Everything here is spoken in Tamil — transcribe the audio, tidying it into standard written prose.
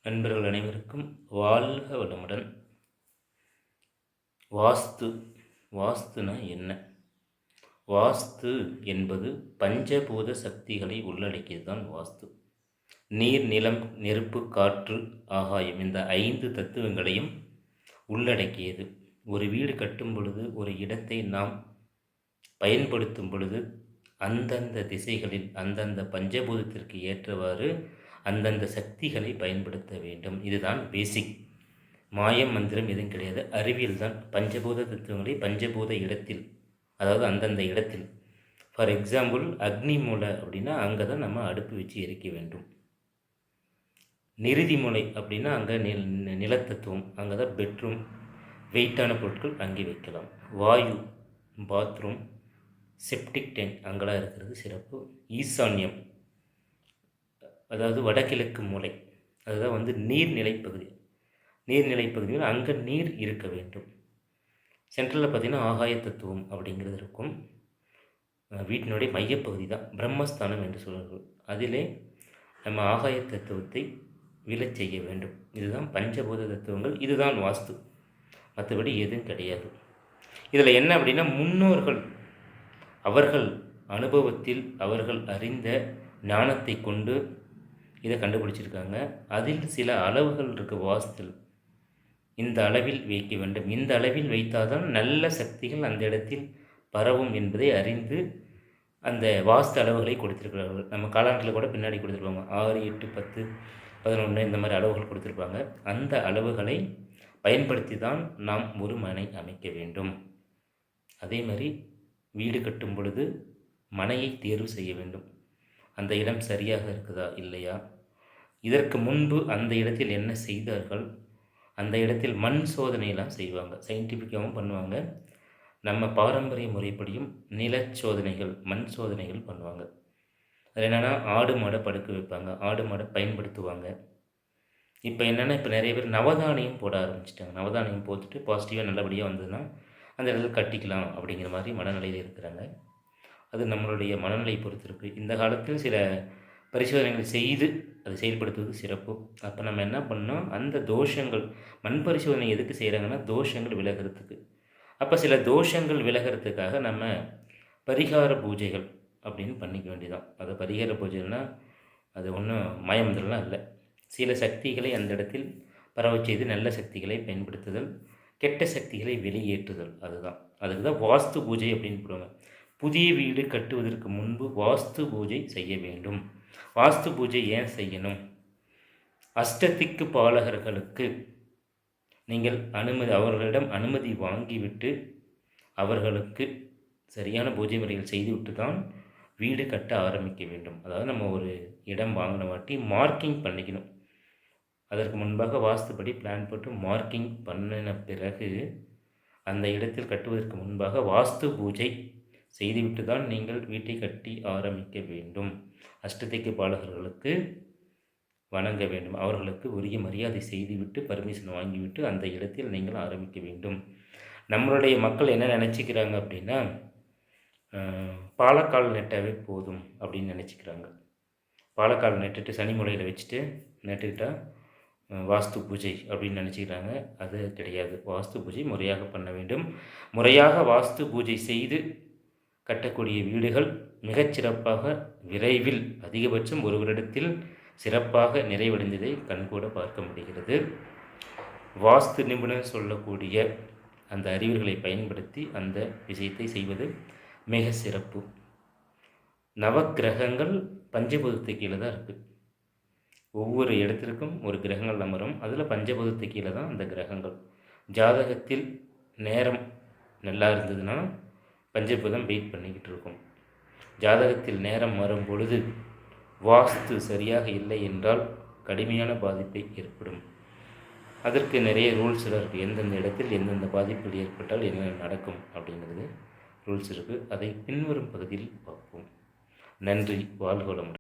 நண்பர்கள் அனைவருக்கும் வாழ்க வளமுடன். வாஸ்து வாஸ்துனா என்ன? வாஸ்து என்பது பஞ்சபூத சக்திகளை உள்ளடக்கியது தான் வாஸ்து. நீர், நிலம், நெருப்பு, காற்று, ஆகாயம் இந்த 5 தத்துவங்களையும் உள்ளடக்கியது. ஒரு வீடு கட்டும் பொழுது, ஒரு இடத்தை நாம் பயன்படுத்தும் பொழுது அந்தந்த திசைகளில் அந்தந்த பஞ்சபூதத்திற்கு ஏற்றவாறு அந்தந்த சக்திகளை பயன்படுத்த வேண்டும். இதுதான் பேசிக். மாயம் மந்திரம் எதுவும் கிடையாது. அறிவியல் தான். பஞ்சபூத தத்துவங்களை பஞ்சபூத இடத்தில், அதாவது அந்தந்த இடத்தில். ஃபார் எக்ஸாம்பிள், அக்னி மூலை அப்படின்னா அங்கே தான் நம்ம அடுப்பு வச்சு எரிக்க வேண்டும். நிருதி மூலை அப்படின்னா அங்கே நிலத்தத்துவம், அங்கே தான் பெட்ரூம், வெயிட்டான பொருட்கள் அங்கே வைக்கலாம். வாயு, பாத்ரூம், செப்டிக் டேங்க் அங்கெல்லாம் இருக்கிறது சிறப்பு. ஈசான்யம், அதாவது வடகிழக்கு மூலை, அதுதான் நீர்நிலை பகுதி. நீர்நிலை பகுதியில் அங்கே நீர் இருக்க வேண்டும். சென்ட்ரலில் பார்த்திங்கன்னா ஆகாய தத்துவம் அப்படிங்கிறது இருக்கும். வீட்டினுடைய மையப்பகுதி தான் பிரம்மஸ்தானம் என்று சொல்வார்கள். அதிலே நம்ம ஆகாய தத்துவத்தை விழச் செய்ய வேண்டும். இதுதான் பஞ்சபூத தத்துவங்கள். இதுதான் வாஸ்து. மற்றபடி எதுவும் கிடையாது. இதில் என்ன அப்படின்னா, முன்னோர்கள் அவர்கள் அனுபவத்தில் அவர்கள் அறிந்த ஞானத்தை கொண்டு இதை கண்டுபிடிச்சிருக்காங்க. அதில் சில அளவுகள் இருக்குது வாஸ்துவில். இந்த அளவில் வைக்க வேண்டும், இந்த அளவில் வைத்தால்தான் நல்ல சக்திகள் அந்த இடத்தில் பரவும் என்பதை அறிந்து அந்த வாஸ்து அளவுகளை கொடுத்துருக்கிறார்கள். நம்ம காலாண்டில் கூட பின்னாடி கொடுத்துருப்பாங்க. 6, 8, 10, 11 இந்த மாதிரி அளவுகள் கொடுத்துருப்பாங்க. அந்த அளவுகளை பயன்படுத்தி தான் நாம் ஒரு மனை அமைக்க வேண்டும். அதே மாதிரி வீடு கட்டும் பொழுது மனையை தேர்வு செய்ய வேண்டும். அந்த இடம் சரியாக இருக்குதா இல்லையா, இதற்கு முன்பு அந்த இடத்தில் என்ன செய்தார்கள், அந்த இடத்தில் மண் சோதனையெல்லாம் செய்வாங்க. சயின்டிஃபிக்காகவும் பண்ணுவாங்க. நம்ம பாரம்பரிய முறைப்படியும் நில சோதனைகள், மண் சோதனைகள் பண்ணுவாங்க. அது என்னென்னா, ஆடு மாடை படுக்க வைப்பாங்க, ஆடு மாடை பயன்படுத்துவாங்க. இப்போ என்னென்னா, இப்போ நிறைய பேர் நவதானியம் போட ஆரம்பிச்சிட்டாங்க. நவதானியம் போட்டுட்டு பாசிட்டிவாக நல்லபடியாக வந்ததுன்னா அந்த இடத்துல கட்டிக்கலாம் அப்படிங்கிற மாதிரி மனநிலையில் இருக்கிறாங்க. அது நம்மளுடைய மனநிலை பொறுத்து இருக்குது. இந்த காலத்தில் சில பரிசோதனைகள் செய்து அதை செயல்படுத்துவது சிறப்பு. அப்போ நம்ம என்ன பண்ணோம், அந்த தோஷங்கள், மண் பரிசோதனை எதுக்கு செய்கிறாங்கன்னா தோஷங்கள் விலகிறதுக்கு. அப்போ சில தோஷங்கள் விலகிறதுக்காக நம்ம பரிகார பூஜைகள் அப்படின்னு பண்ணிக்க வேண்டியதான். அது பரிகார பூஜைகள்னால் அது ஒன்றும் மயமந்திரம்லாம் இல்லை. சில சக்திகளை அந்த இடத்தில் பரவ செய்து நல்ல சக்திகளை பயன்படுத்துதல், கெட்ட சக்திகளை வெளியேற்றுதல். அதுக்கு தான் வாஸ்து பூஜை அப்படின்னு போடுவாங்க. புதிய வீடு கட்டுவதற்கு முன்பு வாஸ்து பூஜை செய்ய வேண்டும். வாஸ்து பூஜை ஏன் செய்யணும்? அஷ்டதிக்கு பாலகர்களுக்கு நீங்கள் அவர்களிடம் அனுமதி வாங்கிவிட்டு அவர்களுக்கு சரியான பூஜை முறைகள் செய்துவிட்டு தான் வீடு கட்ட ஆரம்பிக்க வேண்டும். அதாவது நம்ம ஒரு இடம் வாங்கின வாட்டி மார்க்கிங் பண்ணிக்கணும். அதற்கு முன்பாக வாஸ்துப்படி பிளான் போட்டு மார்க்கிங் பண்ணின பிறகு அந்த இடத்தில் கட்டுவதற்கு முன்பாக வாஸ்து பூஜை செய்துவிட்டு தான் நீங்கள் வீட்டை கட்டி ஆரம்பிக்க வேண்டும். அஷ்டதிக்கு பாலகர்களுக்கு வணங்க வேண்டும். அவர்களுக்கு உரிய மரியாதை செய்துவிட்டு பர்மிஷன் வாங்கிவிட்டு அந்த இடத்தில் நீங்கள் ஆரம்பிக்க வேண்டும். நம்மளுடைய மக்கள் என்ன நினச்சிக்கிறாங்க அப்படின்னா, பாலக்கால் நெட்டாவே போதும் அப்படின்னு நினச்சிக்கிறாங்க. பாலக்கால் நெட்டுட்டு சனி மூலையில் வச்சுட்டு நட்டுக்கிட்டால் வாஸ்து பூஜை அப்படின்னு நினச்சிக்கிறாங்க. அது கிடையாது. வாஸ்து பூஜை முறையாக பண்ண வேண்டும். முறையாக வாஸ்து பூஜை செய்து கட்டக்கூடிய வீடுகள் மிகச்சிறப்பாக விரைவில், அதிகபட்சம் ஒரு வருடத்தில் சிறப்பாக நிறைவடைந்ததை கண்கூட பார்க்க முடிகிறது. வாஸ்து நிபுணர் சொல்லக்கூடிய அந்த அறிவுகளை பயன்படுத்தி அந்த விஷயத்தை செய்வது மிக சிறப்பு. நவக்கிரகங்கள் பஞ்சபூதத்து கீழே தான் இருக்குது. ஒவ்வொரு இடத்திற்கும் ஒரு கிரகங்கள் அமரும். அதில் பஞ்சபூதத்து கீழே தான் அந்த கிரகங்கள். ஜாதகத்தில் நேரம் நல்லா இருந்ததுன்னா பஞ்சபூதம் வெயிட் பண்ணிக்கிட்டு இருக்கும். ஜாதகத்தில் நேரம் வரும் பொழுது வாஸ்து சரியாக இல்லை என்றால் கடுமையான பாதிப்பை ஏற்படும். அதற்கு நிறைய ரூல்ஸ் இருக்குது. எந்தெந்த இடத்தில் எந்தெந்த பாதிப்புகள் ஏற்பட்டால் என்ன நடக்கும் அப்படிங்கிறது ரூல்ஸ் இருக்குது. அதை பின்வரும் பகுதியில் பார்ப்போம். நன்றி. வாழ்க வளமுடன்.